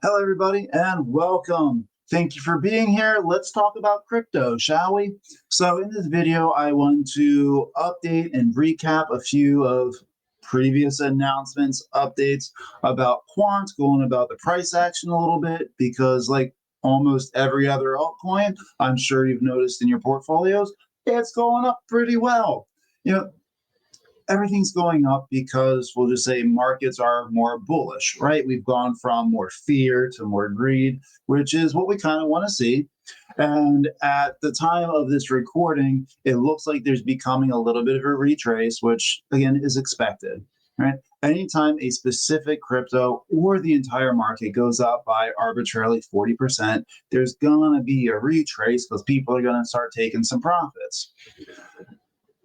Hello, everybody, and welcome. Thank you for being here. Let's talk about crypto, shall we? So, in this video, I want to update and recap a few of previous announcements, updates about Quant, going about the price action a little bit, because, like almost every other altcoin, I'm sure you've noticed in your portfolios, it's going up pretty well. You know, everything's going up because we'll just say markets are more bullish, right? We've gone from more fear to more greed, which is what we kind of want to see. And at the time of this recording, it looks like there's becoming a little bit of a retrace, which again is expected, right? Anytime a specific crypto or the entire market goes up by arbitrarily 40%, there's going to be a retrace because people are going to start taking some profits.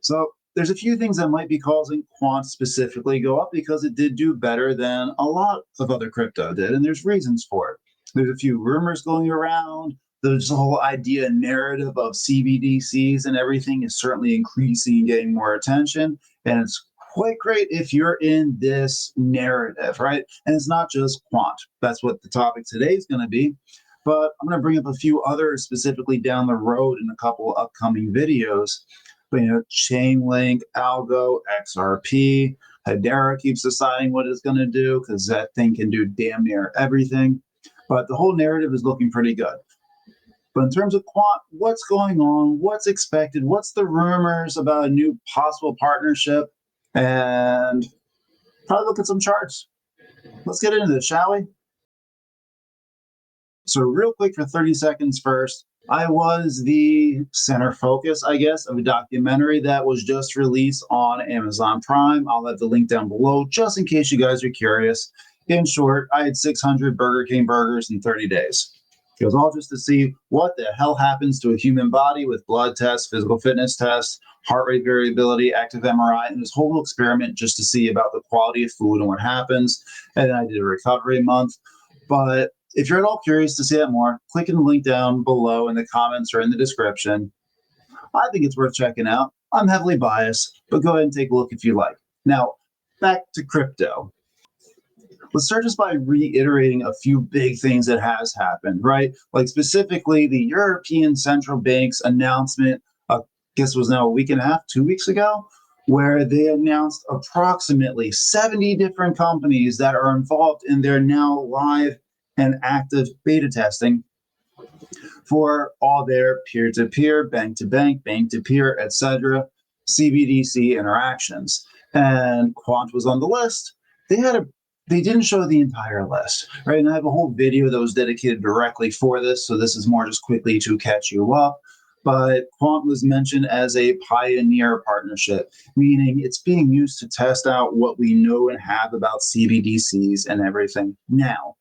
So there's a few things that might be causing Quant specifically go up because it did do better than a lot of other crypto did, and there's reasons for it. There's a few rumors going around. There's the whole idea and narrative of CBDCs and everything is certainly increasing and getting more attention, and it's quite great if you're in this narrative, right? And it's not just Quant. That's what the topic today is going to be. But I'm going to bring up a few others specifically down the road in a couple of upcoming videos. But, Chainlink, Algo, XRP, hbar keeps deciding what it's going to do because that thing can do damn near everything. But the whole narrative is looking pretty good. But in terms of Quant, what's going on? What's expected? What's the rumors about a new possible partnership? And probably look at some charts. Let's get into this, shall we? So real quick for 30 seconds first, I was the center focus, I guess, of a documentary that was just released on Amazon Prime. I'll have the link down below just in case you guys are curious. In short, I had 600 Burger King burgers in 30 days. It was all just to see what the hell happens to a human body with blood tests, physical fitness tests, heart rate variability, active MRI, and this whole experiment just to see about the quality of food and what happens. And then I did a recovery month. But if you're at all curious to see that more, click in the link down below in the comments or in the description. I think it's worth checking out. I'm heavily biased, but go ahead and take a look if you like. Now, back to crypto. Let's start just by reiterating a few big things that has happened, right? Like specifically the European Central Bank's announcement, I guess it was now a week and a half, 2 weeks ago, where they announced approximately 70 different companies that are involved in their now live and active beta testing for all their peer-to-peer, bank-to-bank, bank-to-peer, etc., CBDC interactions. And Quant was on the list. They didn't show the entire list, right? And I have a whole video that was dedicated directly for this, so this is more just quickly to catch you up. But Quant was mentioned as a pioneer partnership, meaning it's being used to test out what we know and have about CBDCs and everything now.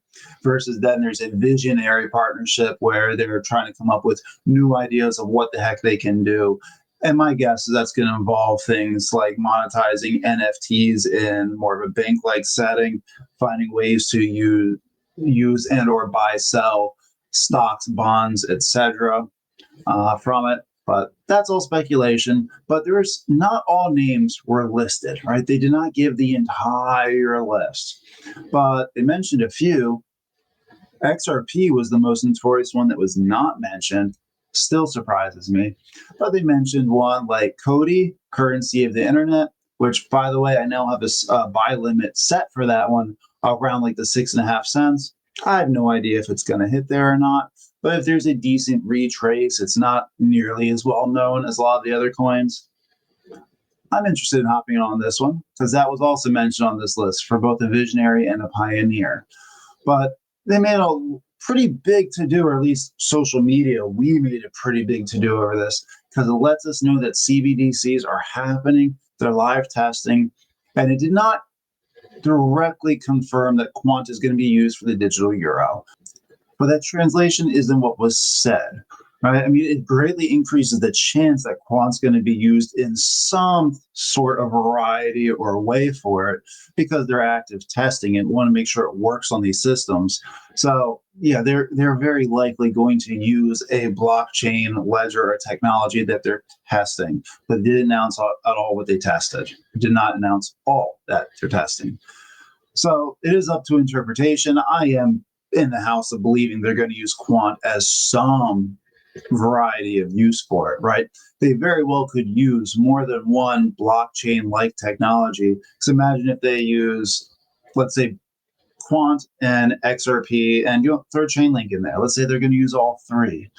Versus then there's a visionary partnership where they're trying to come up with new ideas of what the heck they can do. And my guess is that's going to involve things like monetizing NFTs in more of a bank-like setting, finding ways to use and or buy, sell stocks, bonds, etc. From it. But that's all speculation. But there's not all names were listed, right? They did not give the entire list, but they mentioned a few. XRP was the most notorious one that was not mentioned. Still surprises me. But they mentioned one like Cody, currency of the internet, which, by the way, I now have a buy limit set for that one around like the 6.5 cents. I have no idea if it's going to hit there or not. But if there's a decent retrace, it's not nearly as well known as a lot of the other coins. I'm interested in hopping on this one because that was also mentioned on this list for both a visionary and a pioneer. But they made a pretty big to do, or at least social media, we made a pretty big to do over this because it lets us know that CBDCs are happening, they're live testing, and it did not directly confirm that Quant is going to be used for the digital euro. But that translation isn't what was said, right? I mean, it greatly increases the chance that Quant's going to be used in some sort of variety or way for it because they're active testing and want to make sure it works on these systems. So yeah, they're very likely going to use a blockchain ledger or technology that they're testing, but they didn't announce at all what they tested. Did not announce all that they're testing. So it is up to interpretation. I am in the house of believing they're going to use Quant as some variety of use for it, right? They very well could use more than one blockchain like technology. So imagine if they use, let's say, Quant and XRP and throw a chain link in there. Let's say they're going to use all three.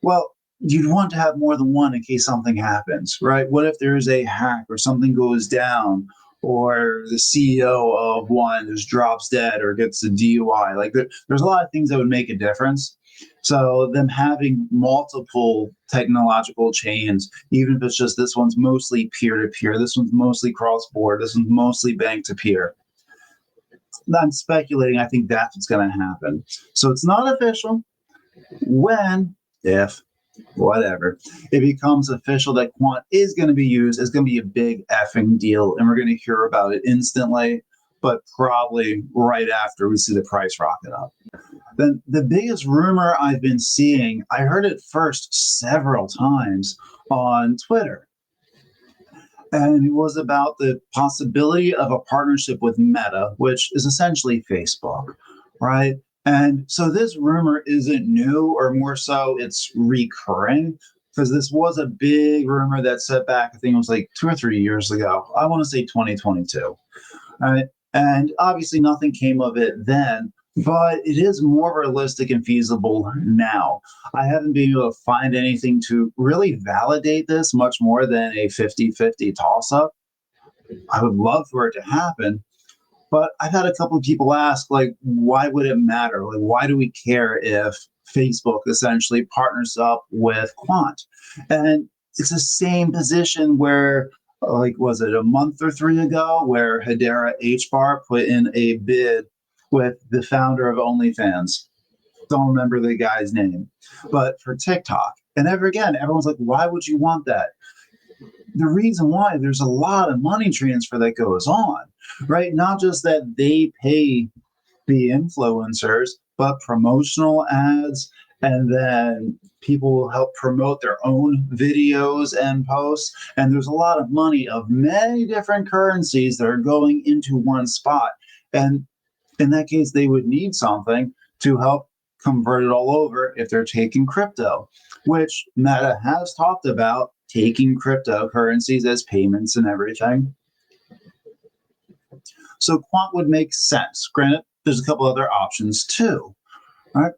Well, you'd want to have more than one in case something happens, right? What if there is a hack or something goes down or the CEO of one just drops dead or gets a DUI? Like there's a lot of things that would make a difference. So them having multiple technological chains, even if it's just this one's mostly peer-to-peer, this one's mostly cross-border, this one's mostly bank-to-peer. I'm speculating. I think that's what's going to happen. So it's not official. When, if, whatever, it becomes official that Quant is going to be used, it's going to be a big effing deal, and we're going to hear about it instantly, but probably right after we see the price rocket up. Then the biggest rumor I've been seeing, I heard it first several times on Twitter, and it was about the possibility of a partnership with Meta, which is essentially Facebook, right? And so this rumor isn't new, or more so, it's recurring, because this was a big rumor that set back, I think it was like 2 or 3 years ago. I want to say 2022, right? And obviously nothing came of it then, but it is more realistic and feasible now. I haven't been able to find anything to really validate this much more than a 50-50 toss up. I would love for it to happen, but I've had a couple of people ask, like, why would it matter? Like, why do we care if Facebook essentially partners up with Quant? And it's the same position where, like, was it a month or three ago, where hbar put in a bid with the founder of OnlyFans. Don't remember the guy's name, but for TikTok. And ever again, everyone's like, why would you want that? The reason why, there's a lot of money transfer that goes on, right? Not just that they pay the influencers, but promotional ads, and then people will help promote their own videos and posts. And there's a lot of money of many different currencies that are going into one spot. And in that case, they would need something to help convert it all over if they're taking crypto, which Meta has talked about, taking cryptocurrencies as payments and everything. So Quant would make sense. Granted, there's a couple other options too, right?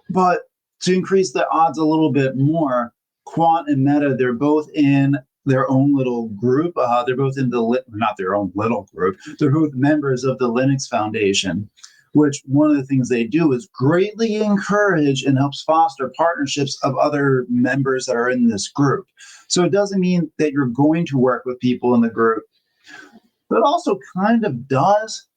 But to increase the odds a little bit more, Quant and Meta, they're both in their own little group. They're both in not their own little group. They're both members of the Linux Foundation, which one of the things they do is greatly encourage and helps foster partnerships of other members that are in this group. So it doesn't mean that you're going to work with people in the group, but it also kind of does.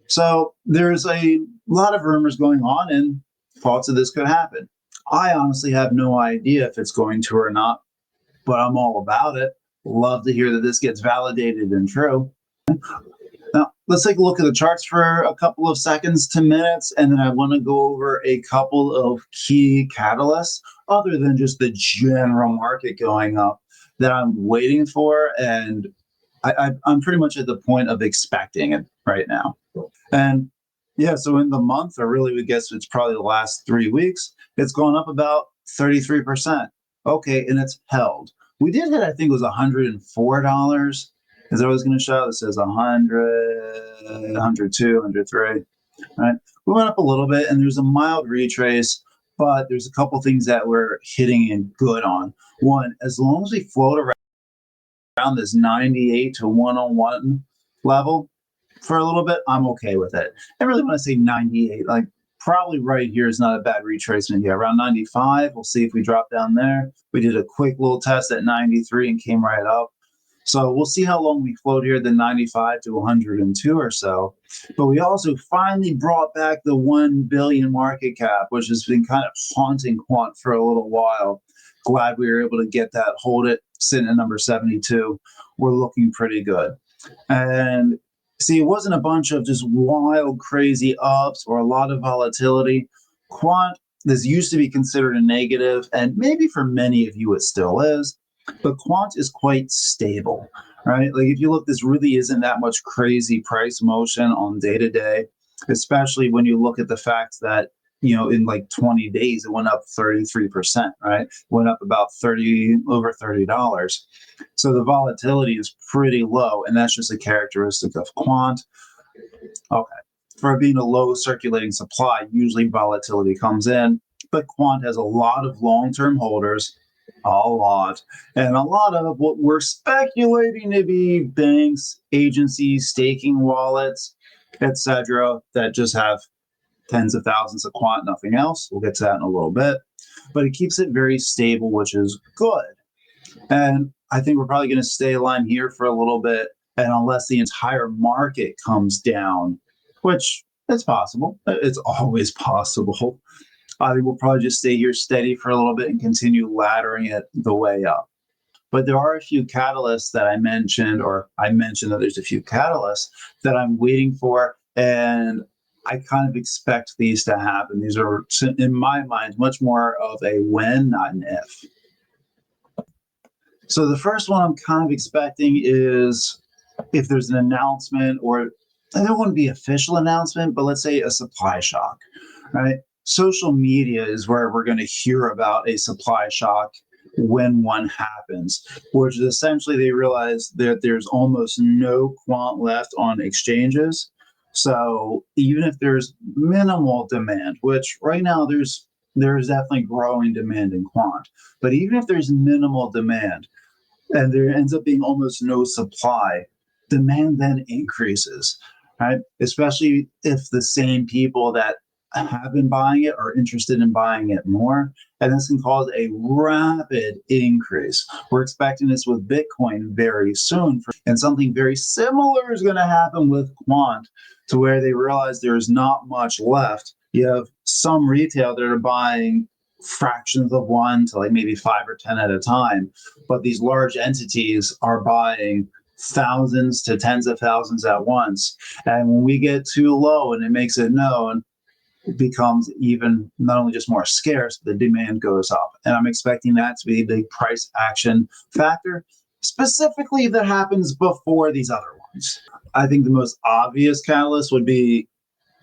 So there's a lot of rumors going on and thoughts of this could happen. I honestly have no idea if it's going to or not, but I'm all about it. Love to hear that this gets validated and true. Now, let's take a look at the charts for a couple of seconds to minutes, and then I want to go over a couple of key catalysts other than just the general market going up that I'm waiting for, and I'm pretty much at the point of expecting it right now. And yeah, so in the month, or really, we guess it's probably the last 3 weeks, it's gone up about 33%. Okay, and it's held. We did hit, I think it was $104. Is that what I was going to show? It says 100, 102, 103. Right? We went up a little bit, and there's a mild retrace, but there's a couple things that we're hitting and good on. One, as long as we float around this 98 to 101 level for a little bit, I'm okay with it. I really want to say 98, like probably right here is not a bad retracement here. Around 95, we'll see if we drop down there. We did a quick little test at 93 and came right up. So we'll see how long we float here, the 95 to 102 or so. But we also finally brought back the 1 billion market cap, which has been kind of haunting Quant for a little while. Glad we were able to get that, hold it, sitting at number 72. We're looking pretty good. And see, it wasn't a bunch of just wild, crazy ups or a lot of volatility. Quant, this used to be considered a negative, and maybe for many of you it still is, but Quant is quite stable, right? Like if you look, this really isn't that much crazy price motion on day to day, especially when you look at the fact that in like 20 days, it went up 33%, right? Went up about 30, over $30. So the volatility is pretty low. And that's just a characteristic of Quant. Okay. For being a low circulating supply, usually volatility comes in, but Quant has a lot of long term holders, a lot, and a lot of what we're speculating to be banks, agencies, staking wallets, etc., that just have tens of thousands of Quant, nothing else. We'll get to that in a little bit, but it keeps it very stable, which is good. And I think we're probably going to stay aligned here for a little bit. And unless the entire market comes down, which is possible, it's always possible. I think we'll probably just stay here steady for a little bit and continue laddering it the way up. But there are a few catalysts that I mentioned, or I mentioned that there's a few catalysts that I'm waiting for. And I kind of expect these to happen. These are, in my mind, much more of a when, not an if. So the first one I'm kind of expecting is if there's an announcement, or I don't want to be official announcement, but let's say a supply shock, right? Social media is where we're going to hear about a supply shock when one happens, which is essentially they realize that there's almost no quant left on exchanges. So even if there's minimal demand, which right now there's definitely growing demand in quant, but even if there's minimal demand, and there ends up being almost no supply, demand then increases, right? Especially if the same people that have been buying it are interested in buying it more. And this can cause a rapid increase. We're expecting this with Bitcoin very soon. And something very similar is going to happen with Quant, to where they realize there's not much left. You have some retail that are buying fractions of one to like maybe 5 or 10 at a time, but these large entities are buying thousands to tens of thousands at once. And when we get too low and it makes it known, it becomes even not only just more scarce, the demand goes up. And I'm expecting that to be the price action factor, specifically if that happens before these other ones. I think the most obvious catalyst would be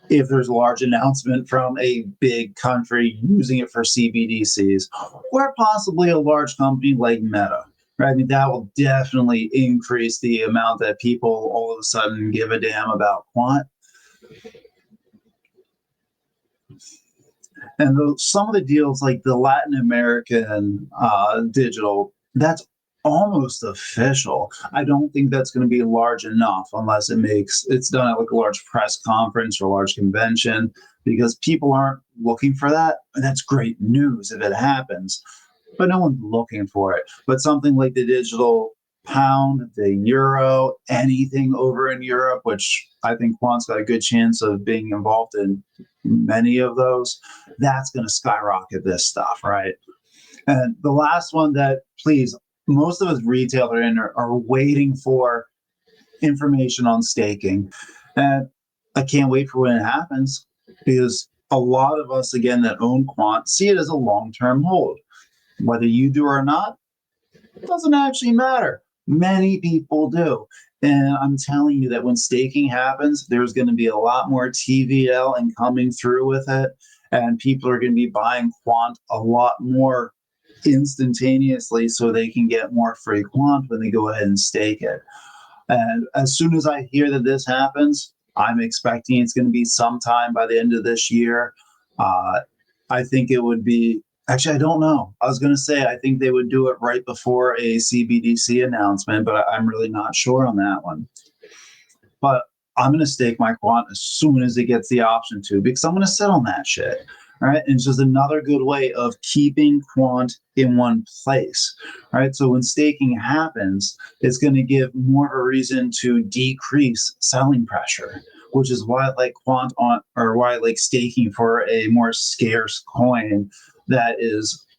if there's a large announcement from a big country using it for CBDCs, or possibly a large company like Meta. Right? I mean, that will definitely increase the amount that people all of a sudden give a damn about Quant. And some of the deals, like the Latin American digital, that's almost official. I don't think that's going to be large enough unless it's done at like a large press conference or a large convention, because people aren't looking for that. And that's great news if it happens, but no one's looking for it. But something like the digital pound, the euro, anything over in Europe, which I think Quant's got a good chance of being involved in many of those, that's going to skyrocket this stuff, right? And the last one that, please, most of us retail are waiting for information on staking. And I can't wait for when it happens, because a lot of us, again, that own Quant see it as a long-term hold. Whether you do or not, it doesn't actually matter. Many people do. And I'm telling you that when staking happens, there's going to be a lot more TVL and coming through with it. And people are going to be buying Quant a lot more instantaneously so they can get more free Quant when they go ahead and stake it. And as soon as I hear that this happens, I'm expecting it's going to be sometime by the end of this year. I think it would be, actually, I don't know. I was going to say, I think they would do it right before a CBDC announcement, but I'm really not sure on that one. But I'm going to stake my Quant as soon as it gets the option to, because I'm going to sit on that shit. All right. And it's just another good way of keeping Quant in one place. All right. So when staking happens, it's going to give more of a reason to decrease selling pressure, which is why I like Quant on, or why I like staking for a more scarce coin that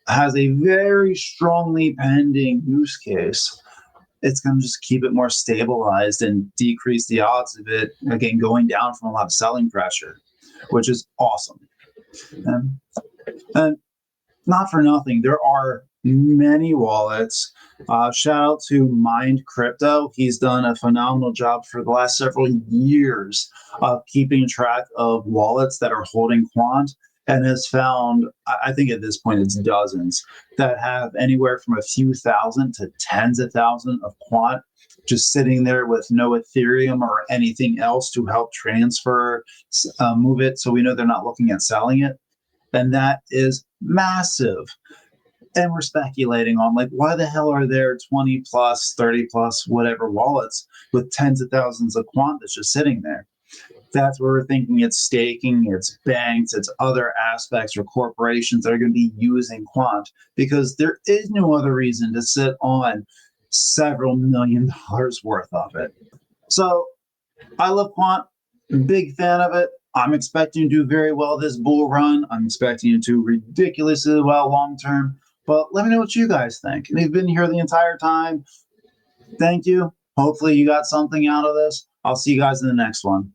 has a very strongly pending use case. It's going to just keep it more stabilized and decrease the odds of it, again, going down from a lot of selling pressure, which is awesome. And not for nothing, there are many wallets. Shout out to Mind Crypto. He's done a phenomenal job for the last several years of keeping track of wallets that are holding Quant. and has found, I think at this point it's dozens, that have anywhere from a few thousand to tens of thousands of quant just sitting there with no Ethereum or anything else to help transfer, move it. So we know they're not looking at selling it. And that is massive. And we're speculating on, like, why the hell are there 20 plus, 30 plus, whatever wallets with tens of thousands of quant that's just sitting there? That's where we're thinking it's staking, it's banks, it's other aspects or corporations that are going to be using quant, because there is no other reason to sit on several $1 million worth of it. So I love quant, big fan of it. I'm expecting to do very well this bull run. I'm expecting to do ridiculously well long term. But let me know what you guys think. And you've been here the entire time. Thank you. Hopefully, you got something out of this. I'll see you guys in the next one.